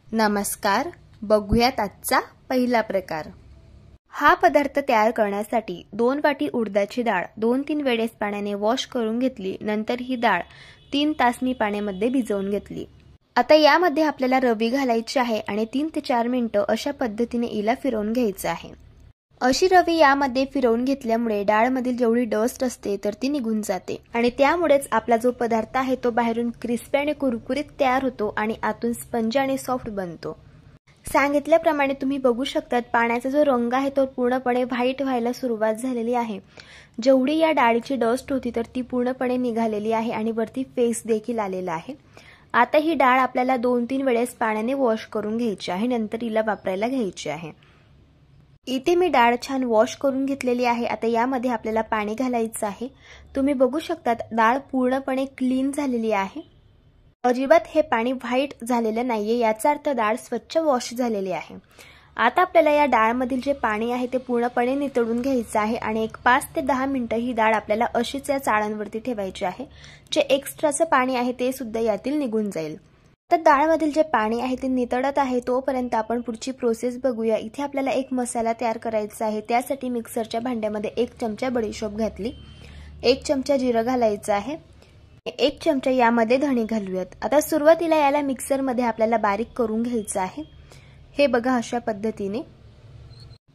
नमस्कार, बघूयात आजचा पहिला प्रकार। हा पदार्थ तयार करण्यासाठी 2 वाटी उडदाची डाळ 2-3 वेळेस पाण्याने वॉश करून घेतली। नंतर ही डाळ 3 तास मी पाण्यामध्ये भिजवून घेतली। आता यामध्ये आपल्याला रवी घालायची आहे आणि 3 ते 4 मिनिटे अशा पद्धतीने हिला फिरवून घ्यायचं आहे। अशी रवी यामध्ये फिरवून घेतल्यामुळे डाळमधील जेवढी डस्ट असते तर ती निघून जाते आणि त्यामुळेच आपला जो पदार्थ आहे तो बाहेरून क्रिस्पी आणि कुरकुरीत तयार होतो आणि आतून स्पंजी आणि सॉफ्ट बनतो। सांगितल्याप्रमाणे तुम्ही बघू शकतात पाण्याचा जो रंग आहे तो पूर्णपणे व्हाईट व्हायला सुरुवात झालेली आहे। जेवढी या डाळीची डस्ट होती तर ती पूर्णपणे निघालेली आहे आणि वरती फेस देखील आलेला आहे। आता ही डाळ आपल्याला 2-3 वेळेस पाण्याने वॉश करून घ्यायची आहे, नंतर हिला वापरायला घ्यायची आहे। इथे मी डाळ छान वॉश करून घेतलेली आहे। आता यामध्ये आपल्याला पाणी घालायचं आहे। तुम्ही बघू शकता डाळ पूर्णपणे क्लीन झालेली आहे। अजिबात हे पाणी व्हाईट झालेलं नाहीये, याचा अर्थ डाळ स्वच्छ वॉश झालेली आहे। आता आपल्याला या डाळमधील जे पाणी आहे ते पूर्णपणे नितळून घ्यायचं आहे आणि एक 5 ते 10 मिनिटे ही डाळ आपल्याला अशीच या चाळणवरती ठेवायची आहे। जे एक्स्ट्राचं पाणी आहे ते सुद्धा यातील निघून जाईल। तर डाळमधील जे पाणी आहे ते नितळत आहे तोपर्यंत आपण पुढची प्रोसेस बघूया। इथे आपल्याला एक मसाला तयार करायचा आहे। त्यासाठी मिक्सरच्या भांड्यामध्ये 1 चमचा बडीशोप घातली, 1 चमचा जिरं घालायचं आहे, 1 चमचा यामध्ये धणे घालूयात। आता सुरुवातीला याला मिक्सरमध्ये आपल्याला बारीक करून घ्यायचं आहे। हे बघा अशा पद्धतीने।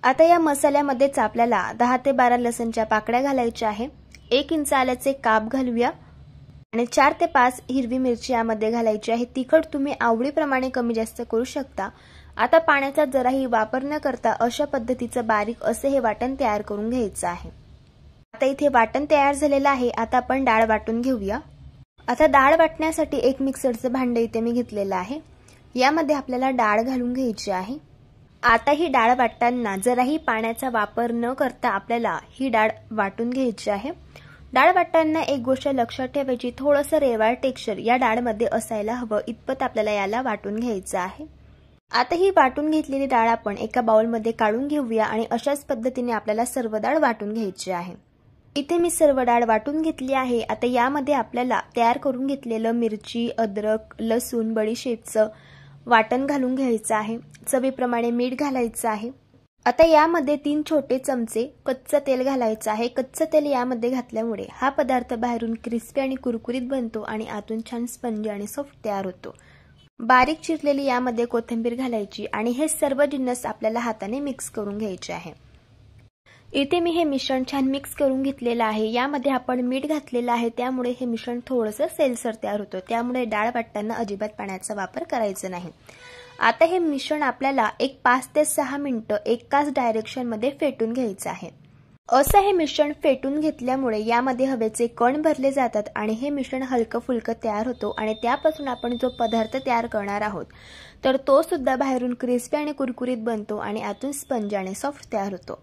आता या मसाल्यामध्येच आपल्याला 10 ते 12 लसणच्या पाकळ्या घालायच्या आहे, 1 इंच आल्याचे काप घालूया आणि 4 ते 5 हिरवी मिरची यामध्ये घालायची आहे। तिखट तुम्ही आवडीप्रमाणे कमी जास्त करू शकता। आता पाण्याचा जराही वापर न करता अशा पद्धतीचं बारीक असे हे वाटण तयार करून घ्यायचं आहे। आता इथे वाटण तयार झालेलं आहे। आता आपण डाळ वाटून घेऊया। आता डाळ वाटण्यासाठी एक मिक्सरचं भांडं इथे मी घेतलेलं आहे। यामध्ये आपल्याला डाळ घालून घ्यायची आहे। आता ही डाळ वाटताना जराही पाण्याचा वापर न करता आपल्याला ही डाळ वाटून घ्यायची आहे। डाळ वाटताना एक गोष्ट लक्षात ठेवायची, थोडंसं रेवाळ टेक्स्चर या डाळमध्ये असायला हवं इतपत आपल्याला याला वाटून घ्यायचं आहे। आता ही वाटून घेतलेली डाळ आपण एका बाउलमध्ये काढून घेऊया आणि अशाच पद्धतीने आपल्याला सर्व डाळ वाटून घ्यायची आहे। इथे मी सर्व डाळ वाटून घेतली आहे। आता यामध्ये आपल्याला तयार करून घेतलेलं मिरची, अद्रक, लसूण, बडीशेपचं वाटण घालून घ्यायचं आहे। चवीप्रमाणे मीठ घालायचं आहे। आता यामध्ये 3 छोटे चमचे कच्चं तेल घालायचं आहे। कच्चं तेल यामध्ये घातल्यामुळे हा पदार्थ बाहेरून क्रिस्पी आणि कुरकुरीत बनतो आणि आतून छान स्पंजी आणि सॉफ्ट तयार होतो। बारीक चिरलेली यामध्ये कोथिंबीर घालायची आणि हे सर्व जिन्नस आपल्याला हाताने मिक्स करून घ्यायचे आहे। इथे मी हे मिश्रण छान मिक्स करून घेतलेलं आहे। यामध्ये आपण मीठ घातलेलं आहे, त्यामुळे हे मिश्रण थोडंसं सेलसर तयार होतं, त्यामुळे डाळ वाटताना अजिबात पाण्याचा वापर करायचा नाही। आता हे मिश्रण आपल्याला एक 5 ते 6 मिनिटे एकाच डायरेक्शनमध्ये फेटून घ्यायचं आहे। असं हे मिश्रण फेटून घेतल्यामुळे यामध्ये हवेचे कण भरले जातात आणि हे मिश्रण हलकं फुलकं तयार होतो आणि त्यापासून आपण जो पदार्थ तयार करणार आहोत तर तो सुद्धा बाहेरून क्रिस्पी आणि कुरकुरीत बनतो आणि आतून स्पंज आणि सॉफ्ट तयार होतो।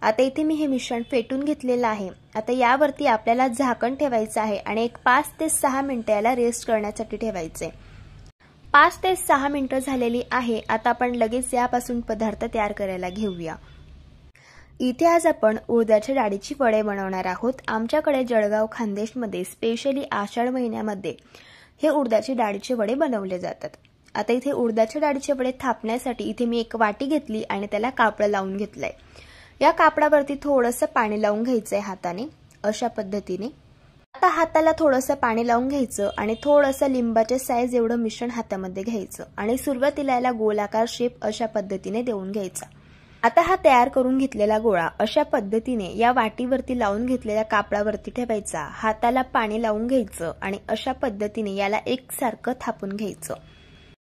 आता इथे मी हे मिश्रण फेटून घेतलेलं आहे। आता यावरती आपल्याला झाकण ठेवायचं आहे आणि एक 5 ते 6 मिनिटे याला रेस्ट करण्यासाठी ठेवायचे। 5 ते 6 मिनिटे झालेली आहे। आता आपण लगेच यापासून पदार्थ तयार करायला घेऊया। इथे आज आपण उडदाच्या डाळीची वडे बनवणार आहोत। आमच्याकडे जळगाव खानदेशमध्ये स्पेशली आषाढ महिन्यामध्ये हे उडदाची डाळीचे वडे बनवले जातात। आता इथे उडदाच्या डाळीचे वडे थापण्यासाठी इथे मी एक वाटी घेतली आणि त्याला कापड लावून घेतलंय। या कापडावरती थोडंसं पाणी लावून घ्यायचंय हाताने अशा पद्धतीने। आता हाताला थोडंसं पाणी लावून घ्यायचं आणि थोडंसं लिंबाच्या साईज एवढं मिश्रण हातामध्ये घ्यायचं आणि सुरुवातीला याला गोलाकार शेप अशा पद्धतीने देऊन घ्यायचा। आता हा तयार करून घेतलेला गोळा अशा पद्धतीने या वाटीवरती लावून घेतलेल्या कापडावरती ठेवायचा, हाताला पाणी लावून घ्यायचं आणि अशा पद्धतीने याला एकसारखं थापून घ्यायचं।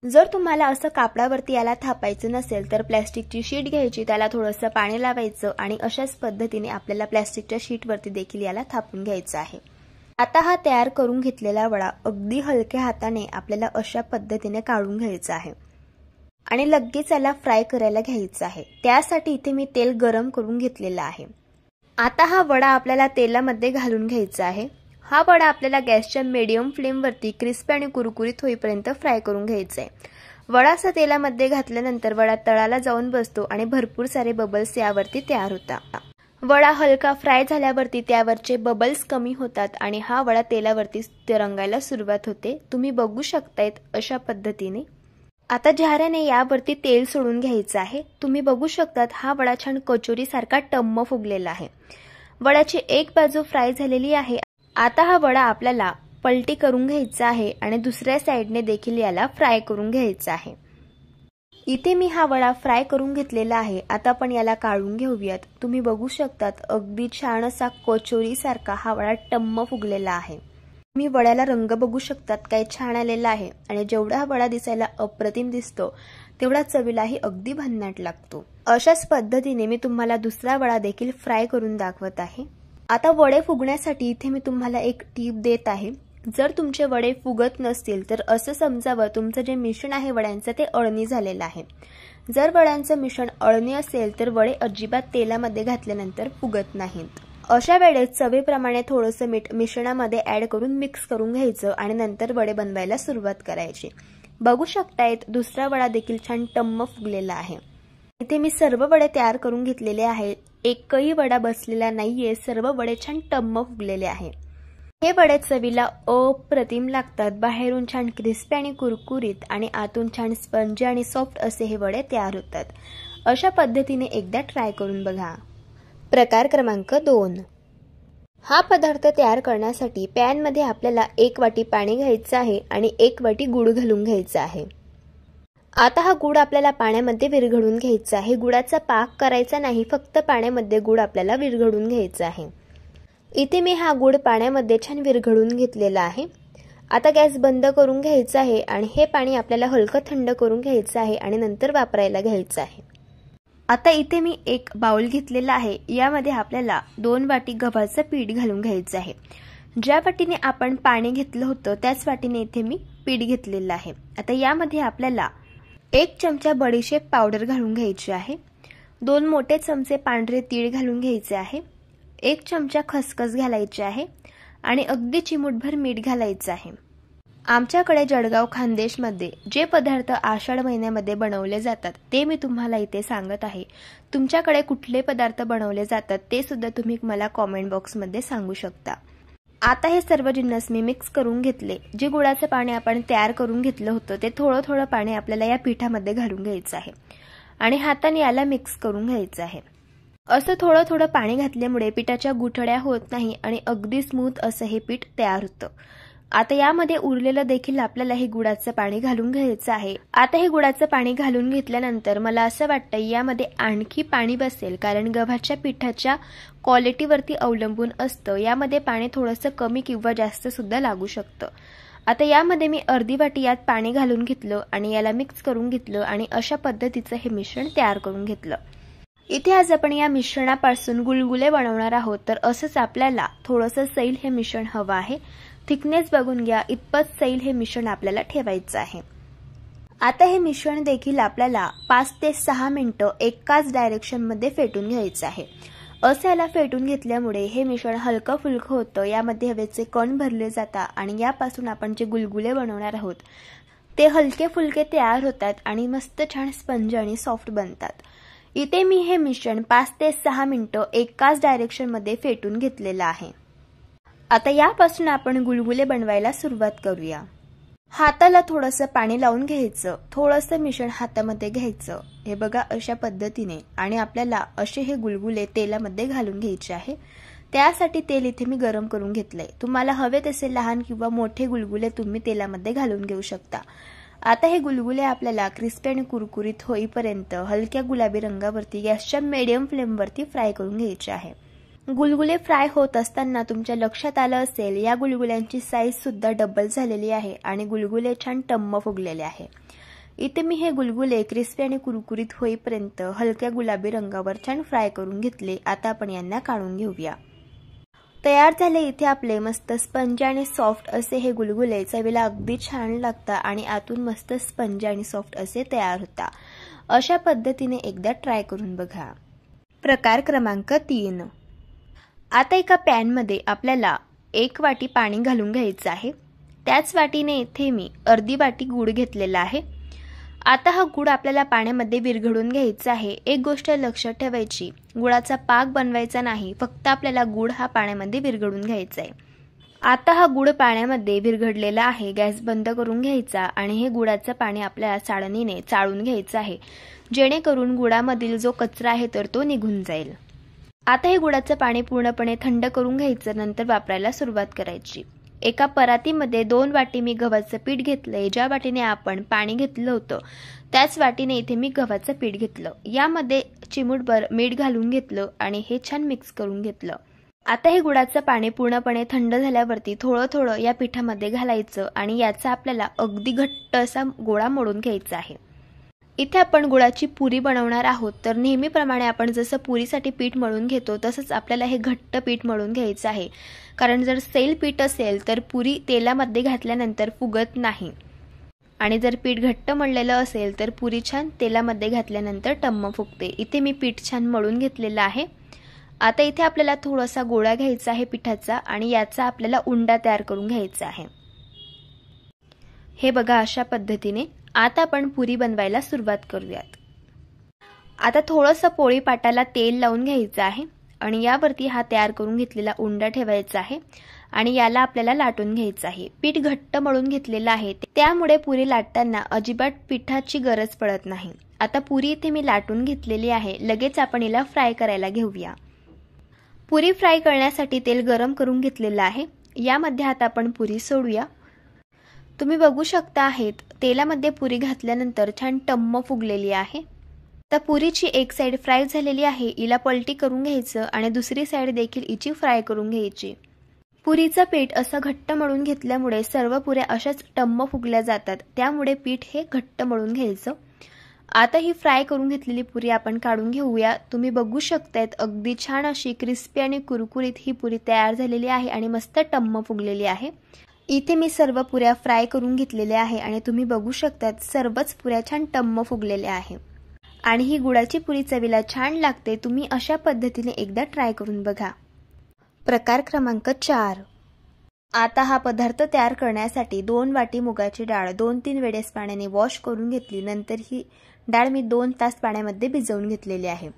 जर तुम्हाला असं कापडावरती याला थापायचं नसेल तर प्लास्टिकची शीट घ्यायची, त्याला थोडंसं पाणी लावायचं आणि अशाच पद्धतीने आपल्याला प्लास्टिकच्या शीटवरती देखील याला थापून घ्यायचं आहे। आता हा तयार करून घेतलेला वडा अगदी हलक्या हाताने आपल्याला अशा पद्धतीने काढून घ्यायचा आहे आणि लगेच याला फ्राय करायला घ्यायचं आहे। त्यासाठी इथे मी तेल गरम करून घेतलेलं आहे। आता हा वडा आपल्याला तेलामध्ये घालून घ्यायचा आहे। हा वडा आपल्याला गॅसच्या मीडियम फ्लेमवरती क्रिस्पी आणि कुरकुरीत होईपर्यंत फ्राय करून घ्यायचा आहे। वडा असा तेलामध्ये घातल्यानंतर वडा तळाला जाऊन बसतो आणि भरपूर सारे बबल्स यावरती तयार होतात। वडा हलका फ्राय झाल्यावरती त्यावरचे बबल्स कमी होतात आणि हा वडा तेलावरती तरंगायला सुरुवात होते। तुम्ही बघू शकतायत अशा पद्धतीने। आता झाऱ्याने यावरती तेल सोडून घ्यायचं आहे। तुम्ही बघू शकतात हा वडा छान कचोरी सारखा टम्म फुगलेला आहे। वड्याची एक बाजू फ्राय झालेली आहे। आता हा वडा आपल्याला पलटी करून घ्यायचा आहे आणि दुसऱ्या साइडने देखील याला फ्राय करून घ्यायचा आहे। इथे मी हा वडा फ्राय करून घेतलेला आहे। आता आपण याला काढून घेऊयात। तुम्ही बघू शकतात अगदी छान असा कचोरी सारखा हा वडा टम्म फुगलेला आहे। मी वड्याला रंग बघू शकतात काय छान आलेला आहे आणि जेवढा हा वडा दिसायला अप्रतिम दिसतो तेवढा चवीलाही अगदी भन्नाट लागतो। अशाच पद्धतीने मी तुम्हाला दुसरा वडा देखील फ्राय करून दाखवत आहे। आता वडे फुगण्यासाठी इथे मी तुम्हाला एक टिप देत आहे। जर तुमचे वडे फुगत नसतील तर असं समजावं तुमचं जे मिश्रण आहे वड्यांचं ते अळणी झालेलं आहे। जर वड्यांचं मिश्रण अळणी असेल तर वडे अजिबात तेलामध्ये घातल्यानंतर फुगत नाहीत। अशा वेळेस चवीप्रमाणे थोडंसं मीठ मिश्रणामध्ये ऍड करून मिक्स करून घ्यायचं आणि नंतर वडे बनवायला सुरुवात करायची। बघू शकतायत दुसरा वडा देखील छान टम्म फुगलेला आहे। इथे मी सर्व वडे तयार करून घेतलेले आहेत। एकही वडा बसलेला नाहीये, सर्व वडे छान टम्म फुगलेले आहे। हे वडे चवीला अप्रतिम लागतात। बाहेरून छान क्रिस्पी आणि कुरकुरीत आणि आतून छान स्पंजी आणि सॉफ्ट असे हे वडे तयार होतात। अशा पद्धतीने एकदा ट्राय करून बघा। प्रकार क्रमांक 2। हा पदार्थ तयार करण्यासाठी पॅन मध्ये आपल्याला 1 वाटी पाणी घ्यायचं आहे आणि 1 वाटी गूळ घालून घ्यायचा आहे। आता हा गूळ आपल्याला पाण्यामध्ये विरघळून घ्यायचा आहे। गुळाचा पाक करायचा नाही, फक्त पाण्यामध्ये गूळ आपल्याला विरघळून घ्यायचा आहे। इथे मी हा गूळ पाण्यामध्ये छान विरघळून घेतलेला आहे। आता गॅस बंद करून घ्यायचा आहे आणि हे पाणी आपल्याला हलकं थंड करून घ्यायचं आहे आणि नंतर वापरायला घ्यायचं आहे। आता इथे मी एक बाउल घेतलेला आहे। यामध्ये आपल्याला 2 वाटी गव्हाचं पीठ घालून घ्यायचं आहे। ज्या वाटीने आपण पाणी घेतलं होतं त्याच वाटीने इथे मी पीठ घेतलेलं आहे। आता यामध्ये आपल्याला 1 चमचा बडीशेप पावडर घालून घ्यायची आहे। 2 मोठे चमचे पांढरे तीळ घालून घ्यायचे आहे। 1 चमचा खसखस घालायची आहे आणि अगदी चिमूटभर मीठ घालायचं आहे। आमच्याकडे जळगाव खानदेशमध्ये जे पदार्थ आषाढ महिन्यामध्ये बनवले जातात ते मी तुम्हाला इथे सांगत आहे। तुमच्याकडे कुठले पदार्थ बनवले जातात ते सुद्धा तुम्ही मला कमेंट बॉक्समध्ये सांगू शकता। आता हे सर्व जिन्नस मी मिक्स करून घेतले। जे गुळाचं पाणी आपण तयार करून घेतलं होतं ते थोडं थोडं पाणी आपल्याला या पिठामध्ये घालून घ्यायचं आहे आणि हाताने याला मिक्स करून घ्यायचं आहे। असं थोडं थोडं पाणी घातल्यामुळे पिठाच्या गुठळ्या होत नाही आणि अगदी स्मूथ असं हे पीठ तयार होतं। आता यामध्ये उरलेलं देखील आपल्याला हे गुळाचं पाणी घालून घ्यायचं आहे। आता हे गुळाचं पाणी घालून घेतल्यानंतर मला असं वाटतं यामध्ये आणखी पाणी बसेल, कारण गव्हाच्या पिठाच्या क्वालिटीवरती अवलंबून असतं। यामध्ये पाणी थोडंसं कमी किंवा जास्त सुद्धा लागू शकतं। आता यामध्ये मी अर्धी वाटी यात पाणी घालून घेतलं आणि याला मिक्स करून घेतलं आणि अशा पद्धतीचं हे मिश्रण तयार करून घेतलं। इथे आज आपण या मिश्रणापासून गुलगुले बनवणार आहोत, तर असंच आपल्याला थोडंसं सैल हे मिश्रण हवं आहे। थिकनेस बघून घ्या, इतपत सैल हे मिश्रण आपल्याला ठेवायचं आहे। आता हे मिश्रण देखील आपल्याला 5 ते 6 मिनिटं एकाच डायरेक्शनमध्ये फेटून घ्यायचं आहे। असं याला फेटून घेतल्यामुळे हे मिश्रण हलकं फुलकं होतं, यामध्ये हवेचे कण भरले जातात आणि यापासून आपण जे गुलगुले बनवणार आहोत ते हलके फुलके तयार होतात आणि मस्त छान स्पंज आणि सॉफ्ट बनतात। इथे मी हे मिश्रण 5 ते 6 मिनिटं एकाच डायरेक्शनमध्ये फेटून घेतलेलं आहे। आता यापासून आपण गुलगुले बनवायला सुरुवात करूया। हाताला थोडंसं पाणी लावून घ्यायचं, थोडंसं मिश्रण हातामध्ये घ्यायचं, हे बघा अशा पद्धतीने, आणि आपल्याला असे हे गुलगुले तेलामध्ये घालून घ्यायचे आहे। त्यासाठी तेल इथे मी गरम करून घेतलंय। तुम्हाला हवे तसे लहान किंवा मोठे गुलगुले तुम्ही तेलामध्ये घालून घेऊ शकता। आता हे गुलगुले आपल्याला क्रिस्पी आणि कुरकुरीत होईपर्यंत हलक्या गुलाबी रंगावरती गॅसच्या मीडियम फ्लेमवरती फ्राय करून घ्यायचे आहे। गुलगुले फ्राय होत असताना तुमच्या लक्षात आलं असेल या गुलगुल्यांची साईज सुद्धा डबल झालेली आहे आणि गुलगुले छान टम्म फुगलेले आहे। इथे मी हे गुलगुले क्रिस्पी आणि कुरकुरीत होईपर्यंत हलक्या गुलाबी रंगावर छान फ्राय करून घेतले। आता आपण यांना काढून घेऊया। तयार झाले इथे आपले मस्त स्पंज आणि सॉफ्ट असे हे गुलगुले। चवीला अगदी छान लागतात आणि आतून मस्त स्पंज आणि सॉफ्ट असे तयार होतात। अशा पद्धतीने एकदा ट्राय करून बघा। प्रकार क्रमांक 3। आता एका पॅन मध्ये आपल्याला 1 वाटी पाणी घालून घ्यायचं आहे। त्याच वाटीने इथे मी अर्धी वाटी गूळ घेतलेला आहे। आता हा गूळ आपल्याला पाण्यामध्ये विरघळून घ्यायचा आहे। एक गोष्ट लक्षात ठेवायची, गुळाचा पाक बनवायचा नाही, फक्त आपल्याला गूळ हा पाण्यामध्ये विरघळून घ्यायचा आहे। आता हा गुळ पाण्यामध्ये विरघडलेला आहे. गॅस बंद करून घ्यायचा आणि हे गुळाचं पाणी आपल्याला चाळणीने चाळून घ्यायचं आहे, जेणेकरून गुळामधील जो कचरा आहे तर तो निघून जाईल. आता हे गुळाचं पाणी पूर्णपणे थंड करून घ्यायचं, नंतर वापरायला सुरुवात करायची. एका परातीमध्ये 2 वाटी मी गव्हाचं पीठ घेतलंय. ज्या वाटीने आपण पाणी घेतलं होतं त्याच वाटीने इथे मी गव्हाचं पीठ घेतलं. यामध्ये चिमूटभर मीठ घालून घेतलं आणि हे छान मिक्स करून घेतलं. आता हे गुळाचं पाणी पूर्णपणे थंड झाल्यावरती थोडं थोडं या पिठामध्ये घालायचं आणि याचा आपल्याला अगदी घट्ट असा गोळा मोडून घ्यायचा आहे. इथे आपण गुळाची पुरी बनवणार आहोत, तर नेहमीप्रमाणे आपण जसं पुरीसाठी पीठ मळून घेतो तसंच आपल्याला हे घट्ट पीठ मळून घ्यायचं आहे. कारण जर सैल पीठ असेल तर पुरी तेलामध्ये घातल्यानंतर फुगत नाही आणि जर पीठ घट्ट मळलेलं असेल तर पुरी छान तेलामध्ये घातल्यानंतर टम्म फुगते. इथे मी पीठ छान मळून घेतलेलं आहे. आता इथे आपल्याला थोडासा गोळा घ्यायचा आहे पिठाचा आणि याचा आपल्याला उंडा तयार करून घ्यायचा आहे. हे बघा अशा पद्धतीने. आता आपण पुरी बनवायला सुरुवात करूयात. आता थोडंसं पोळी पाटाला तेल लावून घ्यायचं आहे आणि यावरती हा तयार करून घेतलेला उंडा ठेवायचा आहे आणि याला आपल्याला लाटून घ्यायचं आहे. पीठ घट्ट मळून घेतलेलं आहे, त्यामुळे पुरी लाटताना अजिबात पिठाची गरज पडत नाही. आता पुरी इथे मी लाटून घेतलेली आहे. लगेच आपण हिला फ्राय करायला घेऊया. पुरी फ्राय करण्यासाठी तेल गरम करून घेतलेलं आहे. यामध्ये आता आपण पुरी सोडूया. तुम्ही बघू शकता आहेत तेलामध्ये पुरी घातल्यानंतर छान टम्म फुगलेली आहे. तर पुरीची एक साइड फ्राय झालेली आहे, हिला पलटी करून घ्यायचं आणि दुसरी साइड देखील हिची फ्राय करून घ्यायची. पुरीचं पीठ असं घट्ट मळून घेतल्यामुळे सर्व पुऱ्या अशाच टम्म फुगल्या जातात, त्यामुळे पीठ हे घट्ट मळून घ्यायचं. आता ही फ्राय करून घेतलेली पुरी आपण काढून घेऊया. तुम्ही बघू शकतायत अगदी छान अशी क्रिस्पी आणि कुरकुरीत ही पुरी तयार झालेली आहे आणि मस्त टम्म फुगलेली आहे. इथे मी सर्व पुऱ्या फ्राय करून घेतलेल्या आहे आणि तुम्ही बघू शकतात सर्वच पुऱ्या छान टम्म फुगलेल्या आहे आणि ही गुळाची पुरी चवीला छान लागते. तुम्ही अशा पद्धतीने एकदा ट्राय करून बघा. प्रकार क्रमांक 4. आता हा पदार्थ तयार करण्यासाठी 2 वाटी मुगाची डाळ 2-3 वेळेस पाण्याने वॉश करून घेतली. नंतर ही डाळ मी 2 तास पाण्यामध्ये भिजवून घेतलेली आहे.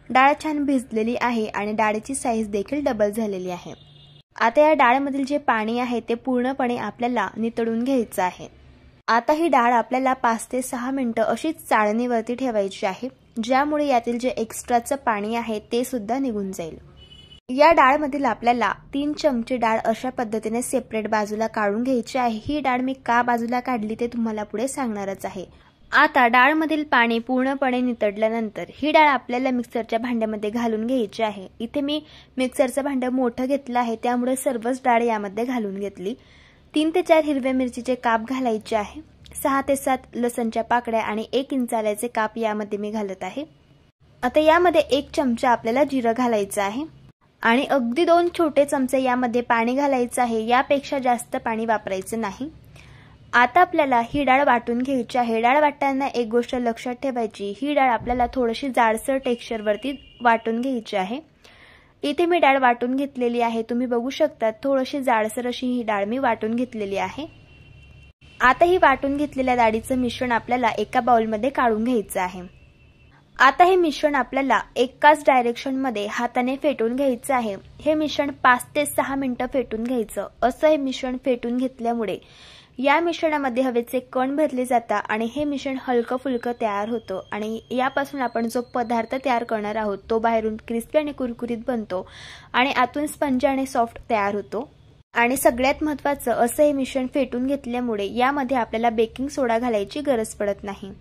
डाळ छान भिजलेली आहे आणि डाळीची साईज देखील डबल झालेली आहे. आता या डाळीमधील जे पाणी आहे ते पूर्णपणे आपल्याला नितळून घ्यायचं आहे. आता ही डाळ आपल्याला 5 ते 6 मिनिटं अशीच चाळणीवरती ठेवायची आहे, ज्यामुळे यातील जे एक्स्ट्राचं पाणी आहे ते सुद्धा निघून जाईल. या डाळमधील आपल्याला 3 चमचे डाळ अशा पद्धतीने सेपरेट बाजूला काढून घ्यायची आहे. ही डाळ मी का बाजूला काढली ते तुम्हाला पुढे सांगणारच आहे. आता डाळमधील पाणी पूर्णपणे नितळल्यानंतर ही डाळ आपल्याला मिक्सरच्या भांड्यामध्ये घालून घ्यायची आहे. इथे मी मिक्सरचं भांडं मोठं घेतलं आहे, त्यामुळे सर्वच डाळ यामध्ये घालून घेतली. 3 ते 4 हिरव्या मिरचीचे काप घालायचे आहे. 6 ते 7 लसणच्या पाकळ्या आणि 1 इंच आल्याचे काप यामध्ये मी घालत आहे. आता यामध्ये 1 चमचा आपल्याला जिरं घालायचं आहे आणि अगदी 2 छोटे चमचे यामध्ये पाणी घालायचं आहे. यापेक्षा जास्त पाणी वापरायचं नाही. आता आपल्याला ही डाळ वाटून घ्यायची आहे. डाळ वाटताना एक गोष्ट लक्षात ठेवायची, ही डाळ आपल्याला थोडीशी जाडसर टेक्स्चरवरती वाटून घ्यायची आहे. इथे मी डाळ वाटून घेतलेली आहे. तुम्ही बघू शकता थोडीशी जाडसर अशी ही डाळ मी वाटून घेतलेली आहे. आता ही वाटून घेतलेल्या डाळीचं मिश्रण आपल्याला एका बाउलमध्ये काढून घ्यायचं आहे. आता हे मिश्रण आपल्याला एकाच डायरेक्शनमध्ये हाताने फेटून घ्यायचं आहे. हे मिश्रण 5 ते 6 मिनिटं फेटून घ्यायचं. असं हे मिश्रण फेटून घेतल्यामुळे या मिश्रणामध्ये हवेचे कण भरले जातात आणि हे मिश्रण हलकं फुलकं तयार होतं आणि यापासून आपण जो पदार्थ तयार करणार आहोत तो बाहेरून क्रिस्पी आणि कुरकुरीत बनतो आणि आतून स्पंज आणि सॉफ्ट तयार होतो. आणि सगळ्यात महत्त्वाचं असं हे मिश्रण फेटून घेतल्यामुळे यामध्ये आपल्याला बेकिंग सोडा घालायची गरज पडत नाही.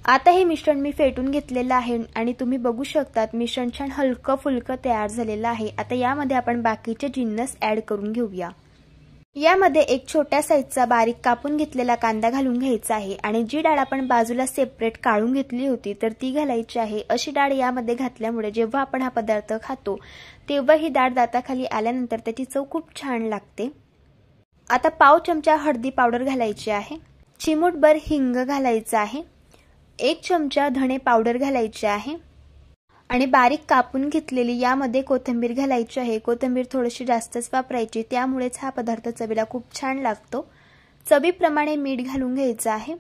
आता हे मिश्रण मी फेटून घेतलेलं आहे आणि तुम्ही बघू शकतात मिश्रण छान हलकं फुलकं तयार झालेलं आहे. आता यामध्ये आपण बाकीचे जिन्नस ऍड करून घेऊया. यामध्ये एक छोट्या साईजचा बारीक कापून घेतलेला कांदा घालून घ्यायचा आहे आणि जी डाळ आपण बाजूला सेपरेट काढून घेतली होती तर ती घालायची आहे. अशी डाळ यामध्ये घातल्यामुळे जेव्हा आपण हा पदार्थ खातो तेव्हा ही डाळ दाताखाली आल्यानंतर त्याची चव खूप छान लागते. आता पाव चमचा हळदी पावडर घालायची आहे. चिमूटभर हिंग घालायचं आहे. 1 चमचा धणे पावडर घालायची आहे आणि बारीक कापून घेतलेली यामध्ये कोथिंबीर घालायची आहे. कोथिंबीर थोडीशी जास्तच वापरायची, त्यामुळेच हा पदार्थ चवीला खूप छान लागतो. चवीप्रमाणे मीठ घालून घ्यायचं आहे.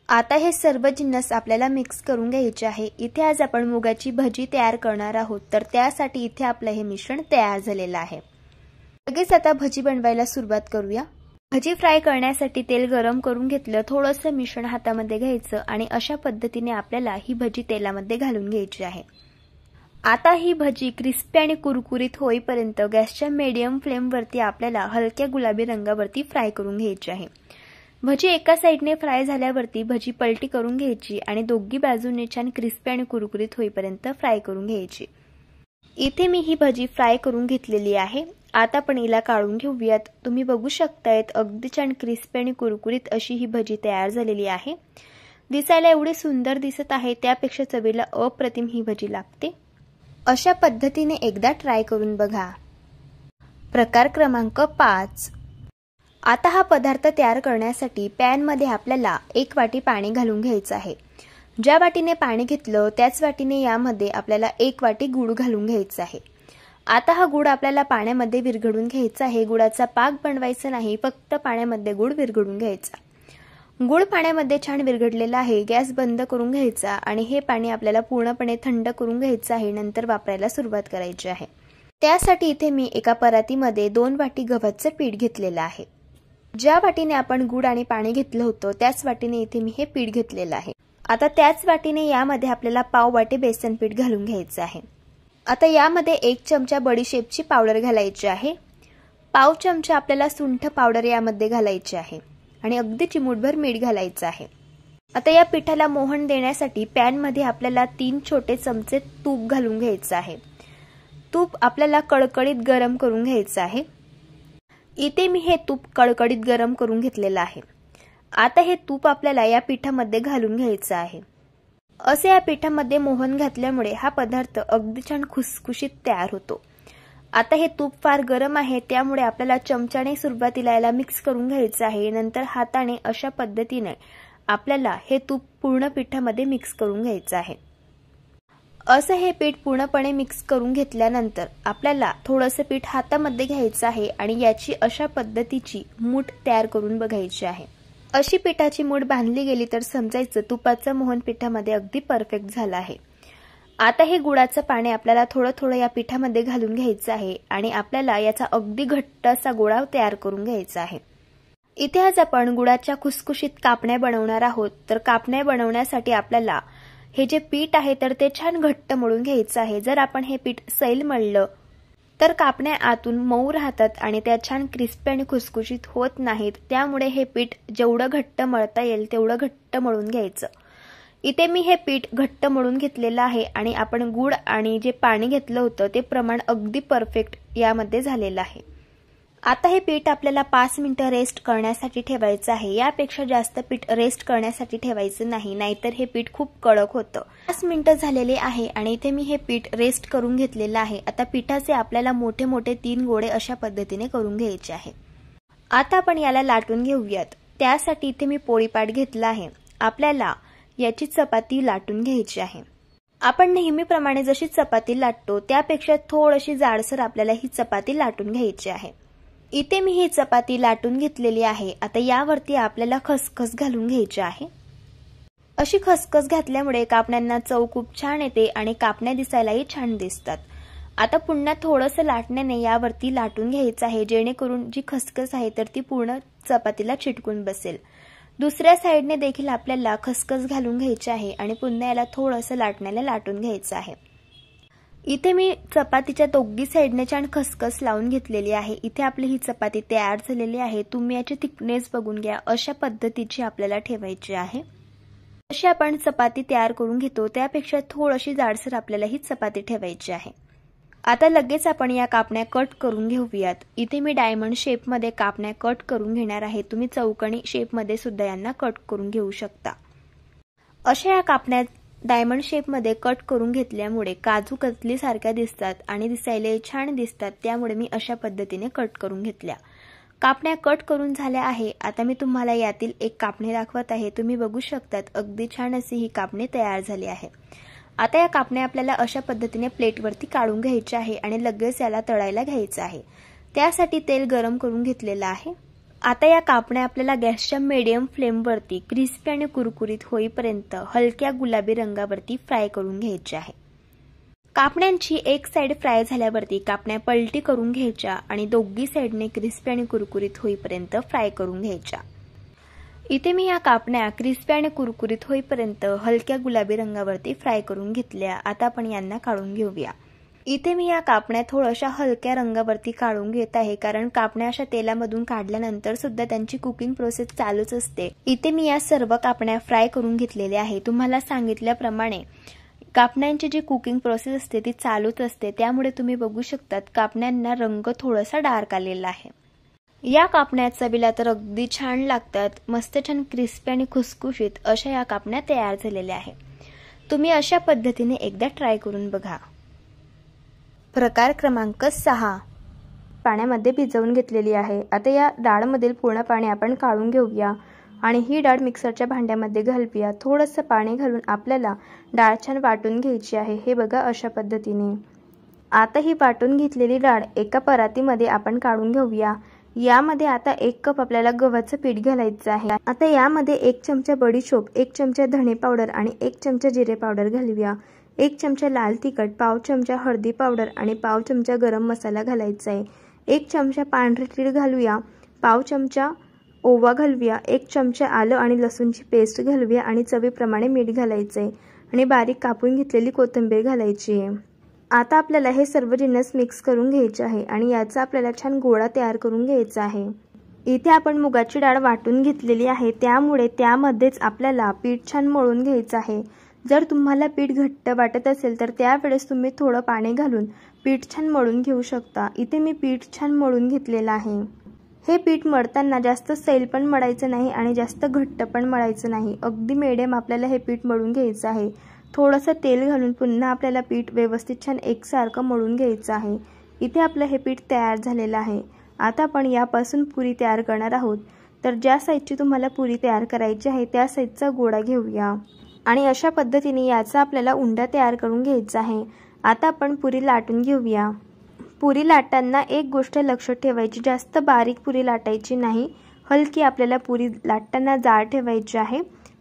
आता हे सर्व जिन्नस आपल्याला मिक्स करून घ्यायचे आहे. इथे आज आपण मुगाची भजी तयार करणार आहोत, तर त्यासाठी इथे आपलं हे मिश्रण तयार झालेलं आहे. लगेच आता भजी बनवायला सुरुवात करूया। भजी फ्राय करण्यासाठी तेल गरम करून घेतलं, थोडंसं मिश्रण हातामध्ये घ्यायचं आणि अशा पद्धतीने आपल्याला ही भजी तेलामध्ये घालून घ्यायची आहे। आता ही भजी क्रिस्पी आणि कुरकुरीत होईपर्यंत गॅसच्या मीडियम फ्लेमवरती आपल्याला हलक्या गुलाबी रंगावरती फ्राय करून घ्यायची आहे। भजी एका साइडने फ्राय झाल्यावरती भजी पलटी करून घ्यायची आणि दोन्ही बाजूने छान क्रिस्पी आणि कुरकुरीत होईपर्यंत फ्राय करून घ्यायची। इथे मी ही भजी फ्राय करून घेतलेली आहे। आता आपण हिला काढून घेऊयात। तुम्ही बघू शकतायत अगदी छान क्रिस्पी आणि कुरकुरीत अशी ही भजी तयार झालेली आहे। दिसायला एवढी सुंदर दिसत आहे, त्यापेक्षा चवीला अप्रतिम ही भजी लागते। अशा पद्धतीने एकदा ट्राय करून बघा। प्रकार क्रमांक 5। आता हा पदार्थ तयार करण्यासाठी पॅन मध्ये आपल्याला 1 वाटी पाणी घालून घ्यायचं आहे। ज्या वाटीने पाणी घेतलं त्याच वाटीने यामध्ये आपल्याला 1 वाटी गूळ घालून घ्यायचा आहे। आता हा गूळ आपल्याला पाण्यामध्ये विरघळून घ्यायचा आहे। गुळाचा पाक बनवायचा नाही, फक्त पाण्यामध्ये गूळ विरघळून घ्यायचा। गूळ पाण्यामध्ये छान विरघळलेला आहे। गॅस बंद करून घ्यायचा आणि हे पाणी आपल्याला पूर्णपणे थंड करून घ्यायचं आहे, नंतर वापरायला सुरुवात करायची आहे। त्यासाठी इथे मी एका परातीमध्ये 2 वाटी गव्हाचं पीठ घेतलेलं आहे। ज्या वाटीने आपण गूळ आणि पाणी घेतलं होतं त्याच वाटीने इथे मी हे पीठ घेतलेलं आहे। आता त्याच वाटीने यामध्ये आपल्याला पाव वाटी बेसन पीठ घालून घ्यायचं आहे। आता यामध्ये 1 चमचा बडीशेपची पावडर घालायची आहे। पाव चमचा आपल्याला सुंठ पावडर यामध्ये घालायची आहे आणि अगदी चिमूटभर मीठ घालायचं आहे। आता या पिठाला मोहन देण्यासाठी पॅन मध्ये आपल्याला 3 छोटे चमचे तूप घालून घ्यायचं आहे। तूप आपल्याला कडकडीत गरम करून घ्यायचं आहे। इथे मी हे तूप कडकडीत गरम करून घेतलेलं आहे। आता हे तूप आपल्याला या पिठामध्ये घालून घ्यायचं आहे। असे या पिठामध्ये मोहन घातल्यामुळे हा पदार्थ अगदी छान खुसखुशीत तयार होतो। आता हे तूप फार गरम आहे, त्यामुळे आपल्याला चमच्याने सुरुवातीला याला मिक्स करून घ्यायचं आहे। नंतर हाताने अशा पद्धतीने आपल्याला हे तूप पूर्ण पिठामध्ये मिक्स करून घ्यायचं आहे। असं हे पीठ पूर्णपणे मिक्स करून घेतल्यानंतर आपल्याला थोडंसं पीठ हातामध्ये घ्यायचं आहे आणि याची अशा पद्धतीची मूठ तयार करून बघायची आहे। अशी पिठाची मूठ बांधली गेली तर समजायचं तुपाचं मोहन पिठामध्ये अगदी परफेक्ट झालं आहे। आता हे गुळाचं पाणी आपल्याला थोडं थोडं या पिठामध्ये घालून घ्यायचं आहे आणि आपल्याला याचा अगदी घट्ट असा गोळा तयार करून घ्यायचा आहे। इथे आज आपण गुळाच्या खुसखुशीत कापण्या बनवणार आहोत। तर कापण्या बनवण्यासाठी आपल्याला हे जे पीठ आहे तर ते छान घट्ट मळून घ्यायचं आहे। जर आपण हे पीठ सैल मळलं तर कापण्या आतून मऊ राहतात आणि त्या छान क्रिस्पी आणि खुसखुशीत होत नाहीत। त्यामुळे हे पीठ जेवढं घट्ट मळता येईल तेवढं घट्ट मळून घ्यायचं। इथे मी हे पीठ घट्ट मळून घेतलेलं आहे आणि आपण गूळ आणि जे पाणी घेतलं होतं ते प्रमाण अगदी परफेक्ट यामध्ये झालेलं आहे। आता हे पीठ आपल्याला 5 मिनिटं रेस्ट करण्यासाठी ठेवायचं आहे। यापेक्षा जास्त पीठ रेस्ट करण्यासाठी ठेवायचं नाही, नाहीतर हे पीठ खूप कडक होतं। 5 मिनिटं झालेले आहे आणि इथे मी हे पीठ रेस्ट करून घेतलेलं आहे। आता पिठाचे आपल्याला मोठे मोठे 3 गोळे अशा पद्धतीने करून घ्यायचे आहे। आता आपण याला लाटून घेऊयात। त्यासाठी इथे मी पोळीपाट घेतला आहे। आपल्याला याची चपाती लाटून घ्यायची आहे। आपण नेहमीप्रमाणे जशी चपाती लाटतो त्यापेक्षा थोडीशी जाडसर आपल्याला ही चपाती लाटून घ्यायची आहे। इथे मी ही चपाती लाटून घेतलेली आहे। आता यावरती आपल्याला खसखस घालून घ्यायची आहे। अशी खसखस घातल्यामुळे कापण्यांना चव खूप छान येते आणि कापण्या दिसायलाही छान दिसतात। आता पुन्हा थोडंसं लाटण्याने यावरती लाटून घ्यायचं आहे, जेणेकरून जी खसखस आहे तर ती पूर्ण चपातीला चिटकून बसेल। दुसऱ्या साइडने देखील आपल्याला खसखस घालून घ्यायची आहे आणि पुन्हा याला थोडंसं लाटण्याला लाटून घ्यायचं आहे। इथे मी चपातीच्या दोन्ही साइडने छान खसखस लावून घेतलेली आहे। इथे आपली ही चपाती तयार झालेली आहे। तुम्ही याची थिकनेस बघून घ्या, अशा पद्धतीची आपल्याला ठेवायची आहे। अशी आपण चपाती तयार करून घेतो त्यापेक्षा थोडीशी जाडसर आपल्याला ही चपाती ठेवायची आहे। आता लगेच आपण या कापण्या कट करून घेऊयात। इथे मी डायमंड शेप मध्ये कापण्या कट करून घेणार आहे। तुम्ही चौकोनी शेप मध्ये सुद्धा यांना कट करून घेऊ शकता। अशा या कापण्या डायमंड शेप मध्ये कट करून घेतल्यामुळे काजू कतली सारख्या दिसतात आणि दिसायला छान दिसतात, त्यामुळे मी अशा पद्धतीने कट करून घेतल्या। कापण्या कट करून झाल्या आहे। आता मी तुम्हाला यातील एक कापणी दाखवत आहे। तुम्ही बघू शकतात अगदी छान अशी ही कापणी तयार झाली आहे। आता या कापण्या आपल्याला अशा पद्धतीने प्लेटवरती काढून घ्यायच्या आहे आणि लगेच याला तळायला घ्यायचं आहे। त्यासाठी तेल गरम करून घेतलेलं आहे। आता या कापण्या आपल्याला गॅसच्या मीडियम फ्लेमवरती क्रिस्पी आणि कुरकुरीत होईपर्यंत हलक्या गुलाबी रंगावरती फ्राय करून घ्यायचे आहे। कापण्यांची एक साइड फ्राय झाल्यावरती कापण्या पलटी करून घ्यायच्या आणि दोघी साइडने क्रिस्पी आणि कुरकुरीत होईपर्यंत फ्राय करून घ्यायच्या। इथे मी या कापण्या क्रिस्पी आणि कुरकुरीत होईपर्यंत हलक्या गुलाबी रंगावरती फ्राय करून घेतल्या। आता आपण यांना काढून घेऊया। इथे मी या कापण्या थोड्याशा हलक्या रंगावरती काढून घेत आहे, कारण कापण्या अशा तेलामधून काढल्यानंतर सुद्धा त्यांची कुकिंग प्रोसेस चालूच असते। इथे मी या सर्व कापण्या फ्राय करून घेतलेल्या आहे। तुम्हाला सांगितल्याप्रमाणे कापण्यांची जी कुकिंग प्रोसेस असते ती चालूच असते, त्यामुळे तुम्ही बघू शकतात कापण्यांना रंग थोडासा डार्क आलेला आहे। या कापण्या चवीला तर अगदी छान लागतात। मस्त छान क्रिस्पी आणि खुसखुशीत अशा या कापण्या तयार झालेल्या आहे। तुम्ही अशा पद्धतीने एकदा ट्राय करून बघा। प्रकार क्रमांक 6 पाण्यामध्ये भिजवून घेतलेली आहे। आता या डाळमधील पूर्ण पाणी आपण काढून घेऊया आणि ही डाळ मिक्सरच्या भांड्यामध्ये घालूया। थोडंसं पाणी घालून आपल्याला डाळ छान वाटून घ्यायची आहे। हे बघा अशा पद्धतीने। आता ही वाटून घेतलेली डाळ एका परातीमध्ये आपण काढून घेऊया। यामध्ये आता 1 कप आपल्याला गव्हाचं पीठ घालायचं आहे। आता यामध्ये 1 चमचा बडीशोप, 1 चमचा धणे पावडर आणि 1 चमचा जिरे पावडर घालूया। 1 चमचा लाल तिखट, पाव चमचा हळदी पावडर आणि पाव चमचा गरम मसाला घालायचा आहे। 1 चमचा पांढरे तीळ घालूया, पाव चमचा ओवा घालूया, 1 चमचा आलं आणि लसूणची पेस्ट घालूया आणि चवीप्रमाणे मीठ घालायचं आहे आणि बारीक कापून घेतलेली कोथिंबीर घालायची आहे। आता आपल्याला हे सर्व जिन्नस मिक्स करून घ्यायचे आहे आणि याचा आपल्याला छान गोळा तयार करून घ्यायचा आहे। इथे आपण मुगाची डाळ वाटून घेतलेली आहे, त्यामुळे त्यामध्येच आपल्याला पीठ छान मळून घ्यायचं आहे। जर तुम्हाला पीठ घट्ट वाटत असेल तर त्यावेळेस तुम्ही थोडं पाणी घालून पीठ छान मळून घेऊ शकता। इथे मी पीठ छान मळून घेतलेलं आहे। हे पीठ मळताना जास्त सैल पण मळायचं नाही आणि जास्त घट्ट पण मळायचं नाही, अगदी मिडियम आपल्याला हे पीठ मळून घ्यायचं आहे। थोडंसं तेल घालून पुन्हा आपल्याला पीठ व्यवस्थित छान एकसारखं मळून घ्यायचं आहे। इथे आपलं हे पीठ तयार झालेलं आहे। आता आपण यापासून पुरी तयार करणार आहोत, तर ज्या साईजची तुम्हाला पुरी तयार करायची आहे त्या साईजचा गोळा घेऊया आणि अशा पद्धतीने याचा आपल्याला उंडा तयार करून घ्यायचा आहे। आता आपण पुरी लाटून घेऊया। पुरी लाटताना एक गोष्ट लक्षात ठेवायची, जास्त बारीक पुरी लाटायची नाही, हलकी आपल्याला पुरी लाटताना जाड ठेवायची आहे।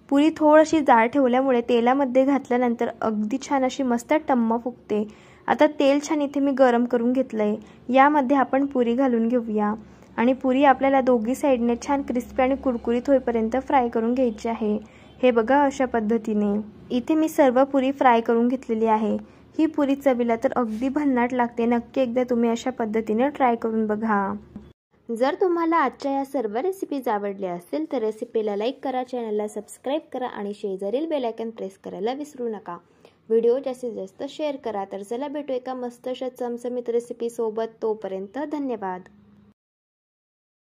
पुरी थोडीशी जाड ठेवल्यामुळे तेलामध्ये घातल्यानंतर अगदी छान अशी मस्त टम्म फुगते। आता तेल छान इथे मी गरम करून घेतलंय, यामध्ये आपण पुरी घालून घेऊया आणि पुरी आपल्याला दोघी साइडने छान क्रिस्पी आणि कुरकुरीत होईपर्यंत फ्राय करून घ्यायची आहे। हे बघा अशा पद्धतीने। इथे मी सर्व पुरी फ्राय करून घेतलेली आहे। ही पुरी चवीला तर अगदी भन्नाट लागते। नक्की एकदा तुम्ही अशा पद्धतीने ट्राय करून बघा। जर तुम्हाला आजच्या या सर्व रेसिपीज आवडल्या असतील तर रेसिपीला लाईक करा, चॅनलला सबस्क्राईब करा आणि शेजारील बेल आयकॉन प्रेस करायला विसरू नका। व्हिडिओ जास्तीत जास्त शेअर करा। तर चला भेटू एका मस्त अशा चमचमीत रेसिपी सोबत। तोपर्यंत धन्यवाद।